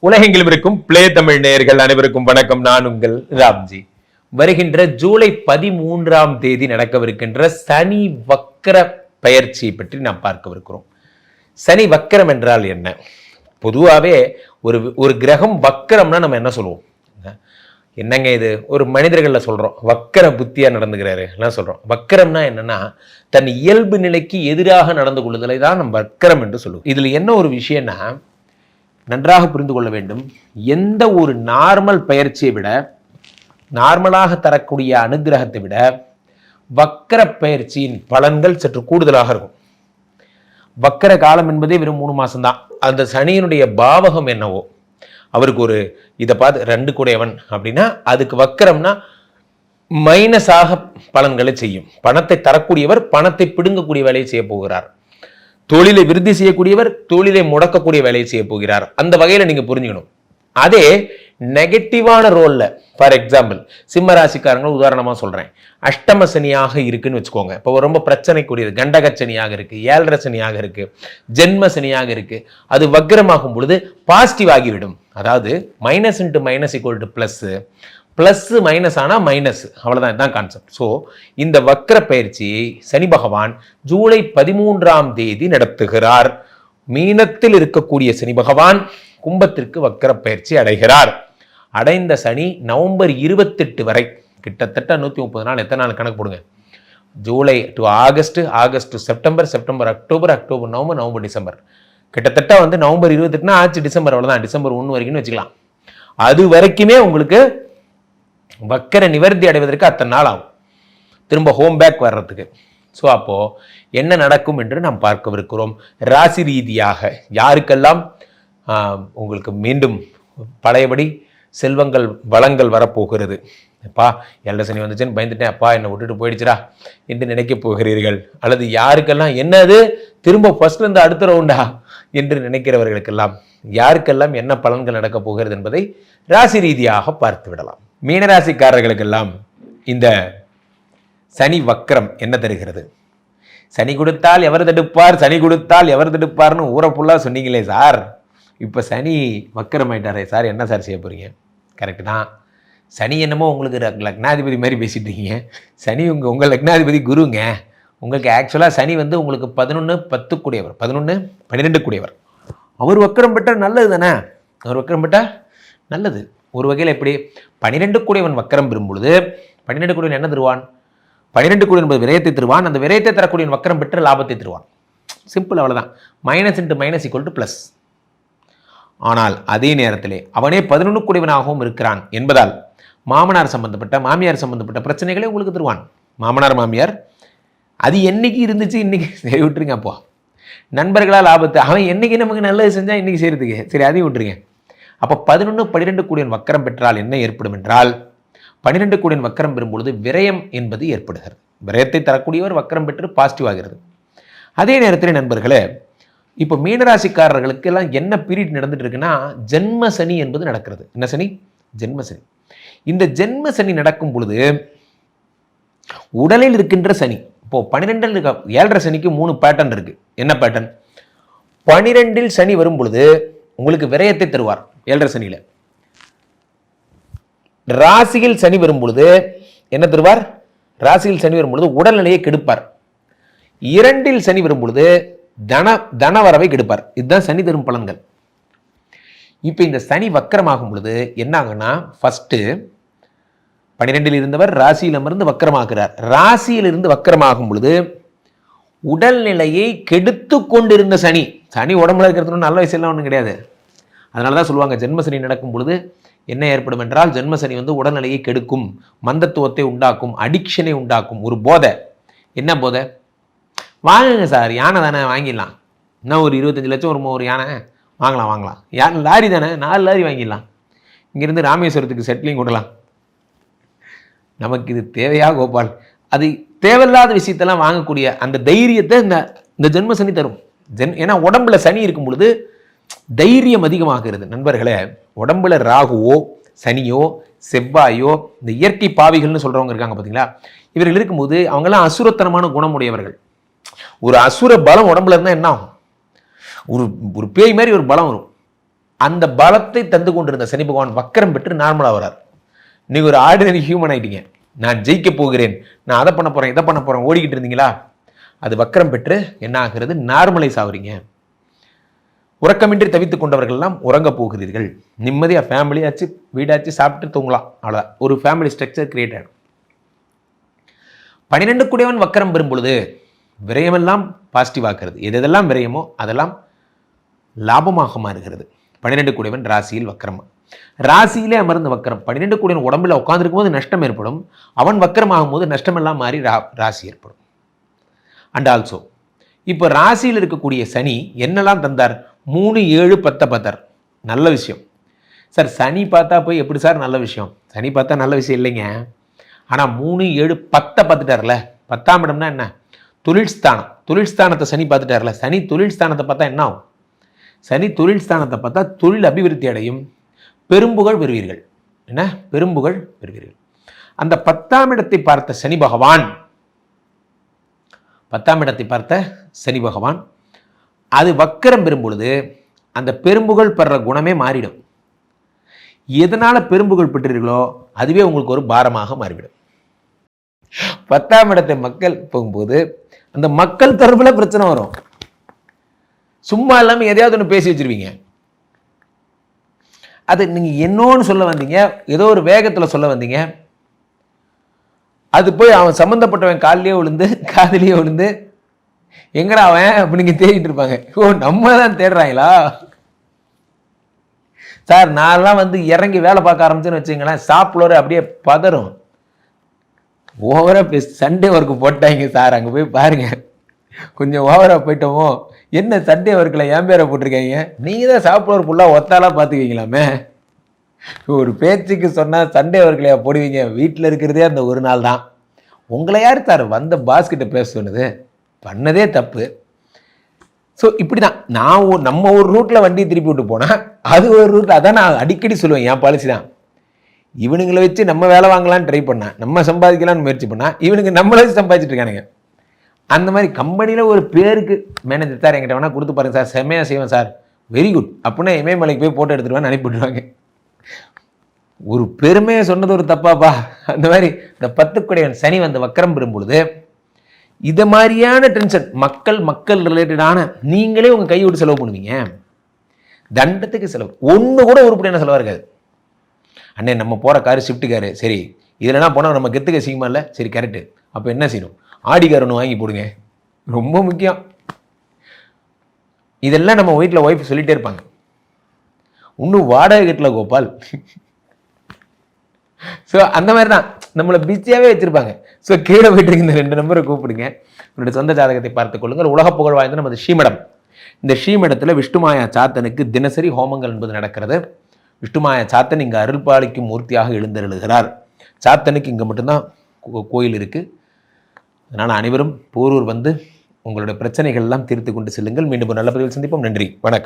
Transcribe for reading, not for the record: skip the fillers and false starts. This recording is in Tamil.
உலகெங்கிலும் இருக்கும் பிளே தமிழ் நேயர்கள் அனைவருக்கும் வணக்கம். நான் உங்கள் ராம்ஜி. வருகின்ற ஜூலை 13 நடக்கவிருக்கின்ற சனி வக்கர பயிற்சியை பற்றி நாம் பார்க்கவிருக்கிறோம். சனி வக்கரம் என்றால் என்ன? பொதுவாகவே ஒரு கிரகம் வக்கரம்னா நம்ம என்ன சொல்லுவோம்? என்னங்க இது ஒரு மனிதர்களில் சொல்கிறோம், வக்கர புத்தியாக நடந்துக்கிறாரு எல்லாம் சொல்கிறோம். வக்கரம்னா என்னன்னா, தன் இயல்பு நிலைக்கு எதிராக நடந்து கொள்ளுதலை தான் நம்ம வக்கரம் என்று சொல்லுவோம். இதில் என்ன ஒரு விஷயம்னா, நன்றாக புரிந்து கொள்ள வேண்டும். எந்த ஒரு நார்மல் பயிற்சியை விட, நார்மலாக தரக்கூடிய அனுகிரகத்தை விட வக்கர பயிற்சியின் பலன்கள் சற்று கூடுதலாக இருக்கும். வக்கர காலம் என்பதே வெறும் 3 மாசம்தான். அந்த சனியினுடைய பாவகம் என்னவோ, அவருக்கு இதை பார்த்து 2 கூடையவன் அப்படின்னா, அதுக்கு வக்கரம்னா மைனஸாக பலன்களை செய்யும். பணத்தை தரக்கூடியவர் பணத்தை பிடுங்கக்கூடிய வேலையை செய்ய போகிறார். தொழிலை விருத்தி செய்யக்கூடியவர் தொழிலை முடக்கக்கூடிய வேலையை செய்ய போகிறார். அந்த வகையில் நீங்க புரிஞ்சுக்கணும். அதே நெகட்டிவான ரோல்ல, ஃபார் எக்ஸாம்பிள் சிம்ம ராசிக்காரங்க உதாரணமா சொல்றேன், அஷ்டம சனியாக இருக்குன்னு வச்சுக்கோங்க. இப்போ ரொம்ப பிரச்சனைக்குரியது கண்டக சனியாக இருக்கு, 7.5 சனியாக இருக்கு, ஜென்ம சனியாக இருக்கு. அது வக்ரமாகும் பொழுது பாசிட்டிவ் ஆகிவிடும். அதாவது minus into minus equal to plus, plus minus ஆனால் மைனஸ், அவ்வளோதான். இதுதான் கான்செப்ட். ஸோ இந்த வக்கர பயிற்சியை சனி பகவான் ஜூலை 13 நடத்துகிறார். மீனத்தில் இருக்கக்கூடிய சனி பகவான் கும்பத்திற்கு வக்கர பயிற்சி அடைகிறார். அடைந்த சனி நவம்பர் 28 வரை, கிட்டத்தட்ட 130 நாள். எத்தனை நாள் கணக்கு போடுங்க? July to August, August to September, September October, October November, November December. கிட்டத்தட்ட நவம்பர் 28 ஆச்சு, டிசம்பர் அவ்வளோதான். டிசம்பர் 1 வரைக்கும்னு வச்சுக்கலாம். அது வரைக்குமே உங்களுக்கு வக்கர நிவர்த்தி அடைவதற்கு அத்தனை நாள் ஆகும், திரும்ப ஹோம் பேக் வர்றதுக்கு. ஸோ அப்போ என்ன நடக்கும் என்று நாம் பார்க்கவிருக்கிறோம். ராசி ரீதியாக யாருக்கெல்லாம் உங்களுக்கு மீண்டும் பழையபடி செல்வங்கள் வளங்கள் வரப்போகிறது. அப்பா 7 சனி வந்துச்சுன்னு பயந்துட்டேன், அப்பா என்னை விட்டுட்டு போயிடுச்சுரா என்று நினைக்க போகிறீர்கள். அல்லது யாருக்கெல்லாம் என்னது திரும்ப ஃபர்ஸ்ட்ல இருந்து அடுத்த ரவுண்டா என்று நினைக்கிறவர்களுக்கெல்லாம் யாருக்கெல்லாம் என்ன பலன்கள் நடக்கப் போகிறது என்பதை ராசி ரீதியாக பார்த்து விடலாம். மீனராசிக்காரர்களுக்கெல்லாம் இந்த சனி வக்கரம் என்ன தருகிறது? சனி கொடுத்தால் எவர் தடுப்பார், சனி கொடுத்தால் எவர் தடுப்பார்னு ஊரை ஃபுல்லாக சொன்னீங்களே சார், இப்போ சனி வக்கரம் ஆயிட்டாரே சார், என்ன சார் செய்ய போறீங்க? கரெக்டு தான். சனி என்னமோ உங்களுக்கு லக்னாதிபதி மாதிரி பேசிட்டு இருக்கீங்க. சனி உங்கள் லக்னாதிபதி குருங்க. உங்களுக்கு ஆக்சுவலாக சனி உங்களுக்கு 11-10 கூடியவர், 11-12 கூடியவர். அவர் வக்கரம் பெற்றால் நல்லது தானே? அவர் வக்கரம் பெற்றால் நல்லது. ஒரு வகையில் எப்படி 12 கூடியவன் வக்கரம் பெறும் பொழுது 12 கூடியவன் என்ன தருவான்? 12 கூடியவன் என்பது விரயத்தை தருவான். அந்த விரயத்தை தரக்கூடிய வக்கரம் பெற்று லாபத்தை தருவான். சிம்பிள், அவ்வளோதான். Minus into minus equal to plus. ஆனால் அதே நேரத்திலே அவனே 11 கூடியவனாகவும் இருக்கிறான் என்பதால் மாமனார் சம்பந்தப்பட்ட மாமியார் சம்பந்தப்பட்ட பிரச்சனைகளை உங்களுக்கு தருவான். மாமனார் மாமியார் அது என்னைக்கு இருந்துச்சு, இன்னைக்கு சரி விட்டுருங்க. அப்போ நண்பர்களால் ஆபத்து, அவன் என்னைக்கு நமக்கு நல்லது செஞ்சால் இன்னைக்கு செய்யறதுக்கு, சரி அதையும் விட்டுருங்க. அப்போ 11-12 கூடியன் வக்கரம் பெற்றால் என்ன ஏற்படும் என்றால், 12 கூடியன் வக்கரம் பெறும்பொழுது விரயம் என்பது ஏற்படுகிறது. விரயத்தை தரக்கூடியவர் வக்கரம் பெற்று பாசிட்டிவ் ஆகிறது. அதே நேரத்தில் நண்பர்களே, இப்போ மீனராசிக்காரர்களுக்கு எல்லாம் என்ன பீரியட் நடந்துட்டு இருக்குன்னா, ஜென்ம சனி என்பது நடக்கிறது. என்ன சனி? ஜென்ம சனி. இந்த ஜென்ம சனி நடக்கும் பொழுது உடலில் இருக்கின்ற சனி, இப்போ 12 7.5 சனிக்கு 3 பேட்டர்ன் இருக்கு. என்ன பேட்டர்ன்? 12 சனி வரும் பொழுது உங்களுக்கு விரயத்தை தருவார். 7.5 சனியில ராசியில் சனி வரும் பொழுது என்ன தருவார்? ராசியில் சனி வரும் பொழுது உடல்நிலையை கெடுப்பார். 2 சனி வரும் பொழுது தனவரவை கெடுப்பார். இதுதான் சனி தரும் பலன்கள். இப்ப இந்த சனி வக்கரமாகும் பொழுது என்ன ஆகுன்னா, ஃபர்ஸ்ட் 12 இருந்தவர் ராசியில் அமர்ந்து வக்கரமாகிறார். ராசியில் இருந்து வக்கரமாகும் பொழுது உடல்நிலையை கெடுத்து கொண்டிருந்த சனி, சனி உடம்புல இருக்கிறது நல்ல வயசுலாம் ஒன்றும் கிடையாது. அதனால தான் சொல்லுவாங்க, ஜென்மசனி நடக்கும் பொழுது என்ன ஏற்படும் என்றால், ஜென்மசனி உடல்நிலையை கெடுக்கும், மந்தத்துவத்தை உண்டாக்கும், அடிக்ஷனை உண்டாக்கும். ஒரு போதை. என்ன போதை? வாங்குங்க சார், யானை தானே வாங்கிடலாம், இன்னும் ஒரு 25 லட்சம் ஒரு யானை வாங்கலாம். யானை லாரி தானே, 4 லாரி வாங்கிடலாம், இங்கேருந்து ராமேஸ்வரத்துக்கு செட்டிலிங் விடலாம். நமக்கு இது தேவையா கோபால்? அது தேவையில்லாத விஷயத்தெல்லாம் வாங்கக்கூடிய அந்த தைரியத்தை இந்த ஜென்மசனி தரும். ஏன்னா உடம்புல சனி இருக்கும் பொழுது தைரியம் அதிகமாகிறது. நண்பர்களே, உடம்புல ராகுவோ சனியோ செவ்வாயோ, இந்த இயற்கை பாவிகள்னு சொல்றவங்க இருக்காங்க பார்த்தீங்களா, இவர்கள் இருக்கும்போது அவங்கெல்லாம் அசுரத்தனமான குணமுடையவர்கள். ஒரு அசுர பலம் உடம்புல இருந்தால் என்ன ஆகும்? ஒரு பேய் மாதிரி ஒரு பலம் வரும். அந்த பலத்தை தந்து கொண்டிருந்த சனி பகவான் வக்கரம் பெற்று நார்மலா வரார். நீங்க ஒரு ஆர்டினரி ஹியூமன் ஆயிட்டீங்க. நான் ஜெயிக்க போகிறேன், நான் அதை பண்ண போறேன், இதை பண்ண போறேன் ஓடிக்கிட்டு இருந்தீங்களா, அது வக்கரம் பெற்று என்ன ஆகிறது, நார்மலைஸ் ஆகுறீங்க. உறக்கமின்றி தவித்துக் கொண்டவர்கள் எல்லாம் உறங்க போகிறீர்கள். நிம்மதியா ஃபேமிலியாச்சு வீடாச்சு சாப்பிட்டு தூங்கலாம். அவ்வளோதான், ஒரு ஃபேமிலி ஸ்ட்ரக்சர் கிரியேட் ஆகிடும். 12 கூடியவன் வக்கரம் பெறும் பொழுது விரயமெல்லாம் பாசிட்டிவ் ஆக்குறது. எதெல்லாம் விரயமோ அதெல்லாம் லாபமாக மாறுகிறது. 12 கூடியவன் ராசியில் வக்கரம், ராசியிலே அமர்ந்த வக்கரம். 12 கூடியவன் உடம்புல உட்கார்ந்துருக்கும் போது நஷ்டம் ஏற்படும், அவன் வக்கரம் ஆகும்போது நஷ்டமெல்லாம் மாறி ராசி ஏற்படும். அண்ட் ஆல்சோ இப்போ ராசியில் இருக்கக்கூடிய சனி என்னெல்லாம் தந்தார், 3, 7, 10 பார்த்தார். நல்ல விஷயம் சார். சனி பார்த்தா போய் எப்படி சார் நல்ல விஷயம், சனி பார்த்தா நல்ல விஷயம் இல்லைங்க. ஆனால் 3, 7, 10 பார்த்துட்டார்ல. 10ஆம் இடம்னா என்ன, தொழில் ஸ்தானம். தொழில் ஸ்தானத்தை சனி பார்த்துட்டார்ல. சனி தொழில் ஸ்தானத்தை பார்த்தா என்ன ஆகும், சனி தொழில் ஸ்தானத்தை பார்த்தா தொழில் அபிவிருத்தி அடையும், பெரும்புகழ் பெறுவீர்கள். என்ன பெரும்புகழ் பெறுவீர்கள். அந்த 10ஆம் இடத்தை பார்த்த சனி பகவான், 10ஆம் இடத்தை பார்த்த சனி பகவான் அது வக்கரம் பெறும் பொழுது அந்த பெரும்புகழ் பெற குணமே மாறிடும். எதனால பெரும்புகழ் பெற்றீர்களோ அதுவே உங்களுக்கு ஒரு பாரமாக மாறிவிடும். 10ஆம் இடத்தை மக்கள் போகும்போது அந்த மக்கள் தரப்புல பிரச்சனை வரும். சும்மா இல்லாமல் எதையாவது ஒன்று பேசி வச்சிருவீங்க. அது நீங்க என்னன்னு சொல்ல வந்தீங்க, ஏதோ ஒரு வேகத்தில் சொல்ல வந்தீங்க, அது போய் அவன் சம்மந்தப்பட்டவன் காலிலேயே விழுந்து காதிலேயே விழுந்து எங்கடா அவன் அப்படிங்க தேடிட்டு இருப்பாங்க. ஓ நம்ம தான் தேடுறாங்களா சார். நான்லாம் வந்து இறங்கி வேலை பார்க்க ஆரம்பிச்சுன்னு வச்சுங்களேன், சாப்பிடுற அப்படியே பதறும். ஓவரா சண்டே ஒர்க்கு போட்டாங்க சார், அங்கே போய் பாருங்க கொஞ்சம் ஓவரா போயிட்டோமோ, என்ன சண்டே ஒர்க்கில் என் பேரை போட்டிருக்காங்க, நீங்கள் தான் சாப்பிடுற ஃபுல்லாக ஒத்தாலாம் பார்த்துக்கிங்களாமே. ஒரு பேச்சுக்கு சொன்னால் சண்டே ஒர்க்கில் போடுவீங்க, வீட்டில் இருக்கிறதே அந்த ஒரு நாள் தான். உங்களை யார் சார் வந்த பாஸ்கிட்ட பேச சொன்னது, பண்ணதே தப்பு. ஸோ இப்படி தான் நம்ம ஒரு ரூட்டில் வண்டியை திருப்பி விட்டு போனால் அது ஒரு ரூட். அதான் நான் அடிக்கடி சொல்லுவேன், என் பாலிசி தான். இவனுங்களை வச்சு நம்ம வேலை வாங்கலான்னு ட்ரை பண்ணா, நம்ம சம்பாதிக்கலான்னு முயற்சி பண்ணா, இவனுக்கு நம்மள வச்சு சம்பாதிச்சுட்டு இருக்கானுங்க. அந்த மாதிரி கம்பெனியில் ஒரு பேருக்கு மேனேஜர் சார் என்கிட்ட வேணா கொடுத்து பாருங்க சார், செம்மையாக செய்வேன் சார், வெரி குட் அப்படின்னா இமயமலைக்கு போய் போட்டோ எடுத்துருவான்னு அனுப்பிவிடுவாங்க. ஒரு பெருமையை சொன்னது ஒரு தப்பாப்பா. அந்த மாதிரி இந்த 10 கூடியவன் சனி வந்து வக்கரம் பெறும் பொழுது இதை மாதிரியான டென்ஷன் மக்கள் ரிலேட்டடான நீங்களே உங்கள் கையை விட்டு செலவு பண்ணுவீங்க. தண்டத்துக்கு செலவு ஒன்று கூட உருப்படியான செலவாக இருக்காது. அண்ணே நம்ம போகிற காரு ஷிஃப்ட் காரு, சரி இதெல்லாம் போனால் நம்ம கெத்துக்க செய்யுமா இல்லை, சரி கரெக்டு, அப்போ என்ன செய்யணும், ஆடி கார் ஒன்று வாங்கி போடுங்க, ரொம்ப முக்கியம். இதெல்லாம் நம்ம வீட்டில் ஒய்ஃப் சொல்லிகிட்டே இருப்பாங்க. இன்னும் வாடகை கட்டல கோபால். ஸோ அந்த மாதிரி தான் நம்மளை பிஸியாகவே வச்சுருப்பாங்க. ஸோ கீழே போயிட்டு இந்த 2 நம்பரை கூப்பிடுங்க, உங்களுடைய சொந்த ஜாதகத்தை பார்த்துக் கொள்ளுங்கள். உலக புகழ் வாய்ந்த நமது ஸ்ரீமடம். இந்த ஸ்ரீமடத்தில் விஷ்ணுமாயா சாத்தனுக்கு தினசரி ஹோமங்கள் என்பது நடக்கிறது. விஷ்ணுமாயா சாத்தன் இங்கே அருள்பாலிக்கும் மூர்த்தியாக எழுந்தருளுகிறார். சாத்தனுக்கு இங்கே மட்டும்தான் கோயில் இருக்குது. அதனால் அனைவரும் போரூர் வந்து உங்களுடைய பிரச்சனைகள் எல்லாம் தீர்த்து கொண்டு செல்லுங்கள். மீண்டும் ஒரு நல்ல பதிவில் சந்திப்போம். நன்றி, வணக்கம்.